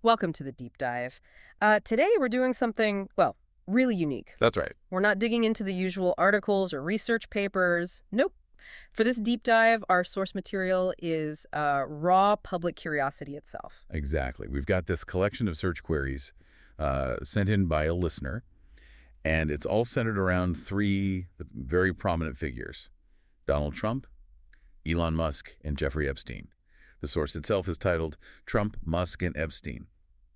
Welcome to the deep dive. Today we're doing something, well, really unique. That's right. We're not digging into the usual articles or research papers. Nope. For this deep dive, our source material is raw public curiosity itself. Exactly. We've got this collection of search queries sent in by a listener, and it's all centered around three very prominent figures: Donald Trump, Elon Musk, and Jeffrey Epstein. The source itself is titled Trump, Musk, and Epstein,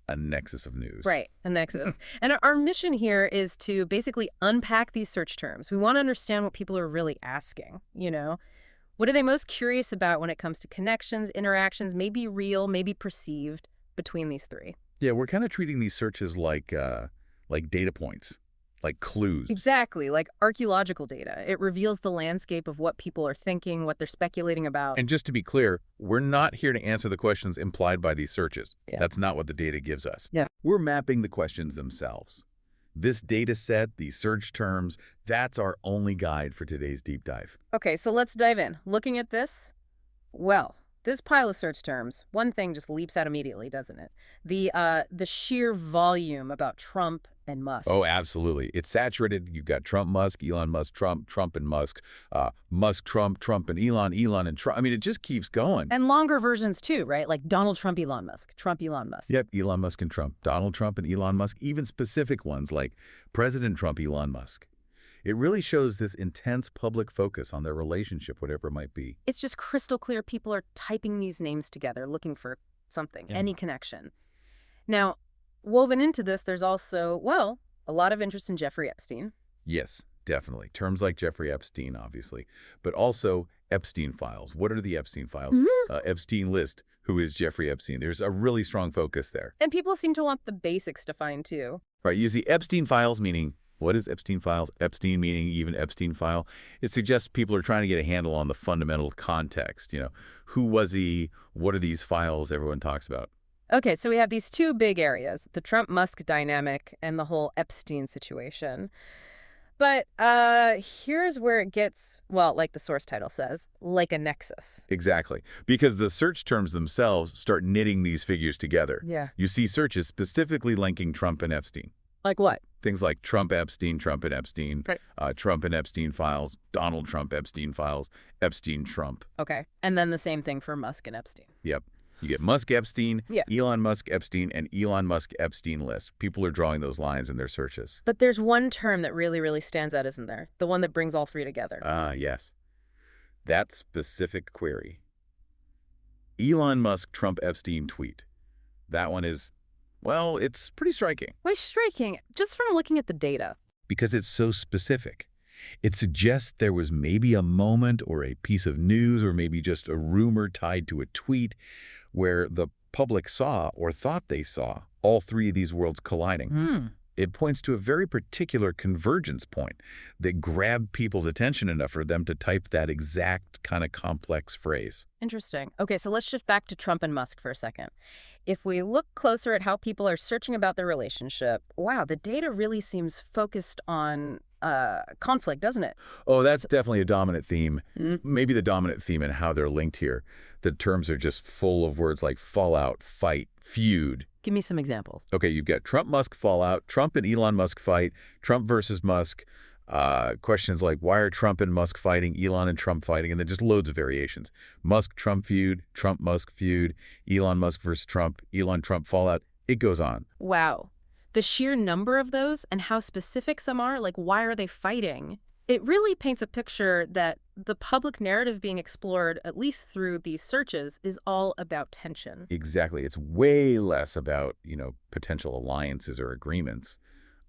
a nexus of news. Right, a nexus. And our mission here is to basically unpack these search terms. We want to understand what people are really asking, you know? What are they most curious about when it comes to connections, interactions, maybe real, maybe perceived, between these three? Yeah, we're kind of treating these searches like data points, like clues. Exactly, like archaeological data. It reveals the landscape of what people are thinking, what they're speculating about. And just to be clear, we're not here to answer the questions implied by these searches. Yeah. That's not what the data gives us. Yeah. We're mapping the questions themselves. This data set, these search terms, that's our only guide for today's deep dive. Okay, so let's dive in. Looking at this, well, this pile of search terms, one thing just leaps out immediately, doesn't it? The sheer volume about Trump and Musk. Oh, absolutely. It's saturated. You've got Trump, Musk, Elon Musk, Trump, Trump and Musk, Musk, Trump, Trump and Elon, Elon and Trump. I mean, it just keeps going. And longer versions too, right? Like Donald Trump, Elon Musk, Trump, Elon Musk. Yep, Elon Musk and Trump, Donald Trump and Elon Musk, even specific ones like President Trump, Elon Musk. It really shows this intense public focus on their relationship, whatever it might be. It's just crystal clear people are typing these names together, looking for something, Yeah. any connection. Now, woven into this, there's also, well, a lot of interest in Jeffrey Epstein. Yes, definitely. Terms like Jeffrey Epstein, obviously, but also Epstein files. What are the Epstein files? Epstein list. Who is Jeffrey Epstein? There's a really strong focus there. And people seem to want the basics defined too. Right, you see Epstein files meaning, what is Epstein files? Epstein meaning even Epstein file. It suggests people are trying to get a handle on the fundamental context. You know, who was he? What are these files everyone talks about? Okay, so we have these two big areas, the Trump-Musk dynamic and the whole Epstein situation. But here's where it gets, well, like the source title says, like a nexus. Exactly, because the search terms themselves start knitting these figures together. Yeah. You see searches specifically linking Trump and Epstein. Like what? Things like Trump, Epstein, Trump and Epstein, Right. Trump and Epstein files, Donald Trump, Epstein files, Epstein, Trump. Okay. And then the same thing for Musk and Epstein. Yep. You get Musk, Epstein, Yeah. Elon Musk, Epstein, and Elon Musk, Epstein list. People are drawing those lines in their searches. But there's one term that really, really stands out, isn't there? The one that brings all three together. Ah, yes. That specific query. Elon Musk, Trump, Epstein tweet. That one is, well, it's pretty striking. Why striking? Just from looking at the data. Because it's so specific. It suggests there was maybe a moment or a piece of news or maybe just a rumor tied to a tweet where the public saw or thought they saw all three of these worlds colliding. It points to a very particular convergence point that grabbed people's attention enough for them to type that exact kind of complex phrase. Interesting. Okay, so let's shift back to Trump and Musk for a second. If we look closer at how people are searching about their relationship, wow, the data really seems focused on conflict, doesn't it? Oh, that's definitely a dominant theme. Mm. Maybe the dominant theme in how they're linked here. The terms are just full of words like fallout, fight, feud. Give me some examples. Okay, you've got Trump-Musk fallout, Trump and Elon Musk fight, Trump versus Musk, questions like why are Trump and Musk fighting, Elon and Trump fighting, and then just loads of variations. Musk-Trump feud, Trump-Musk feud, Elon Musk versus Trump, Elon-Trump fallout. It goes on. Wow. The sheer number of those and how specific some are, like why are they fighting? It really paints a picture that the public narrative being explored, at least through these searches, is all about tension. Exactly. It's way less about, potential alliances or agreements.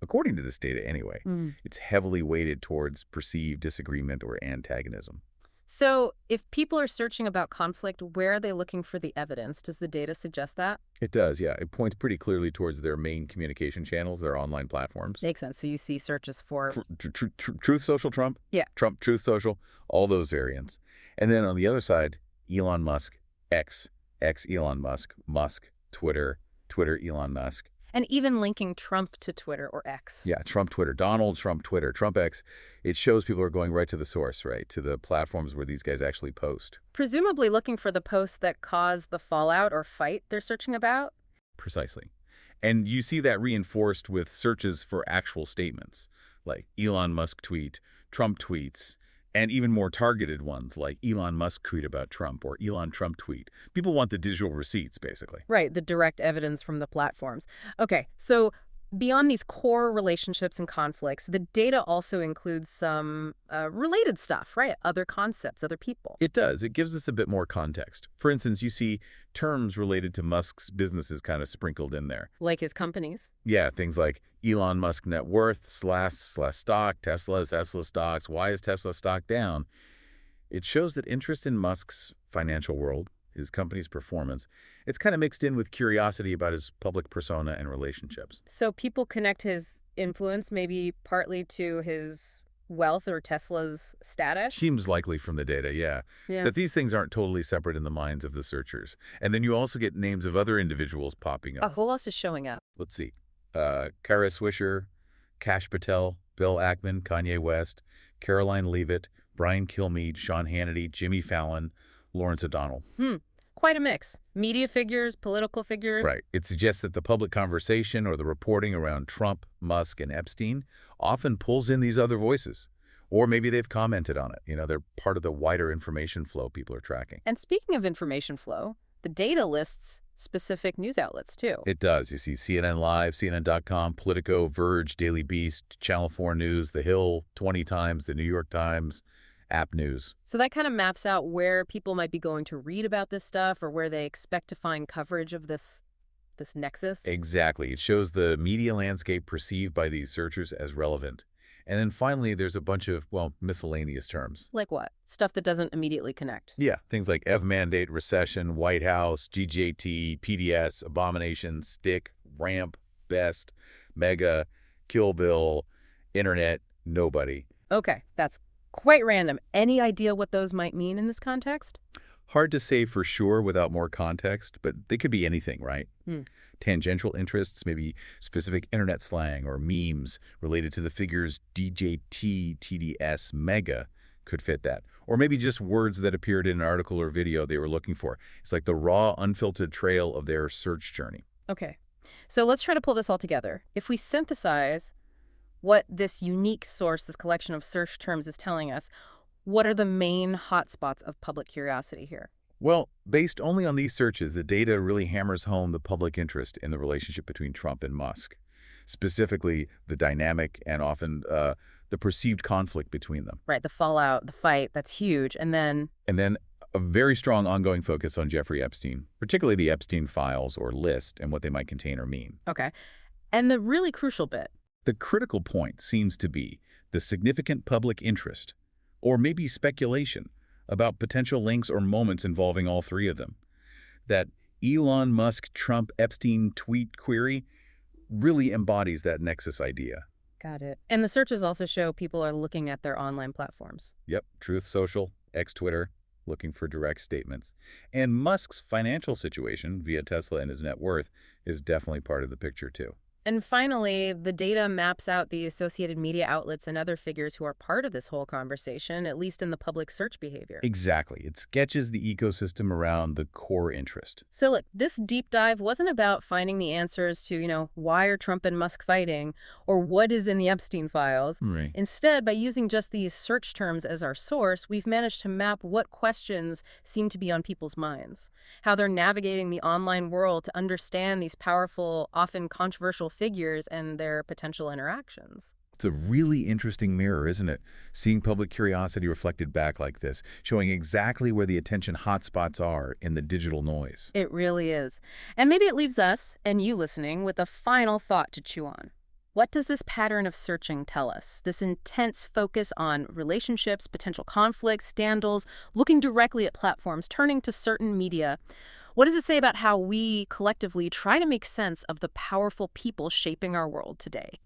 According to this data anyway, it's heavily weighted towards perceived disagreement or antagonism. So if people are searching about conflict, where are they looking for the evidence? Does the data suggest that? It does, yeah. It points pretty clearly towards their main communication channels, their online platforms. Makes sense. So you see searches for... Truth Social Trump? Yeah. Trump Truth Social, all those variants. And then on the other side, Elon Musk, X Elon Musk, Musk, Twitter, Elon Musk. And even linking Trump to Twitter or X. Yeah, Trump Twitter, Donald Trump Twitter, Trump X. It shows people are going right to the source, right, to the platforms where these guys actually post. Presumably looking for the posts that cause the fallout or fight they're searching about. Precisely. And you see that reinforced with searches for actual statements, like Elon Musk tweet, Trump tweets, and even more targeted ones like Elon Musk tweet about Trump or Elon Trump tweet. People want the digital receipts, basically. Right, the direct evidence from the platforms. Okay, so beyond these core relationships and conflicts, the data also includes some related stuff, right? Other concepts, other people. It does. It gives us a bit more context. For instance, you see terms related to Musk's businesses kind of sprinkled in there. Like his companies. Yeah, things like Elon Musk net worth, slash stock, Tesla stocks, why is Tesla stock down? It shows that interest in Musk's financial world, his company's performance, it's kind of mixed in with curiosity about his public persona and relationships. So people connect his influence maybe partly to his wealth or Tesla's status? Seems likely from the data, yeah, Yeah. that these things aren't totally separate in the minds of the searchers. And then you also get names of other individuals popping Oh, up. who else is showing up? Let's see. Kara Swisher, Kash Patel, Bill Ackman, Kanye West, Caroline Leavitt, Brian Kilmeade, Sean Hannity, Jimmy Fallon, Lawrence O'Donnell. Quite a mix. Media figures, political figures. Right. It suggests that the public conversation or the reporting around Trump, Musk, and Epstein often pulls in these other voices. Or maybe they've commented on it. You know, they're part of the wider information flow people are tracking. And speaking of information flow, the data lists specific news outlets too. It does. You see CNN Live, CNN.com, Politico, Verge, Daily Beast, Channel 4 News, The Hill, 20 Times, The New York Times, App News. So that kind of maps out where people might be going to read about this stuff or where they expect to find coverage of this nexus. Exactly. It shows the media landscape perceived by these searchers as relevant. And then finally, there's a bunch of, well, miscellaneous terms. Like what? Stuff that doesn't immediately connect. Yeah, things like EV mandate, recession, White House, GJT, PDS, abomination, stick, ramp, best, mega, Kill Bill, internet, nobody. Okay, that's quite random. Any idea what those might mean in this context? Hard to say for sure without more context, but they could be anything, right? Tangential interests, maybe specific internet slang or memes related to the figures DJT, TDS, mega could fit that. Or maybe just words that appeared in an article or video they were looking for. It's like the raw, unfiltered trail of their search journey. Okay, so let's try to pull this all together. If we synthesize what this unique source, this collection of search terms is telling us, what are the main hotspots of public curiosity here? Well, based only on these searches, the data really hammers home the public interest in the relationship between Trump and Musk, specifically the dynamic and often the perceived conflict between them. Right, the fallout, the fight, that's huge. And then A very strong ongoing focus on Jeffrey Epstein, particularly the Epstein files or list and what they might contain or mean. okay. And the really crucial bit. The critical point seems to be the significant public interest, or maybe speculation, about potential links or moments involving all three of them. That Elon Musk Trump Epstein tweet query really embodies that nexus idea. Got it. And the searches also show people are looking at their online platforms. Yep, Truth Social, Twitter, looking for direct statements. And Musk's financial situation via Tesla and his net worth is definitely part of the picture too. And finally, the data maps out the associated media outlets and other figures who are part of this whole conversation, at least in the public search behavior. Exactly. It sketches the ecosystem around the core interest. So look, this deep dive wasn't about finding the answers to, why are Trump and Musk fighting or what is in the Epstein files. Right. Instead, by using just these search terms as our source, we've managed to map what questions seem to be on people's minds, how they're navigating the online world to understand these powerful, often controversial figures and their potential interactions. It's a really interesting mirror, isn't it? Seeing public curiosity reflected back like this, showing exactly where the attention hotspots are in the digital noise. It really is. And maybe it leaves us, and you listening, with a final thought to chew on. What does this pattern of searching tell us? This intense focus on relationships, potential conflicts, scandals, looking directly at platforms, turning to certain media. What does it say about how we collectively try to make sense of the powerful people shaping our world today?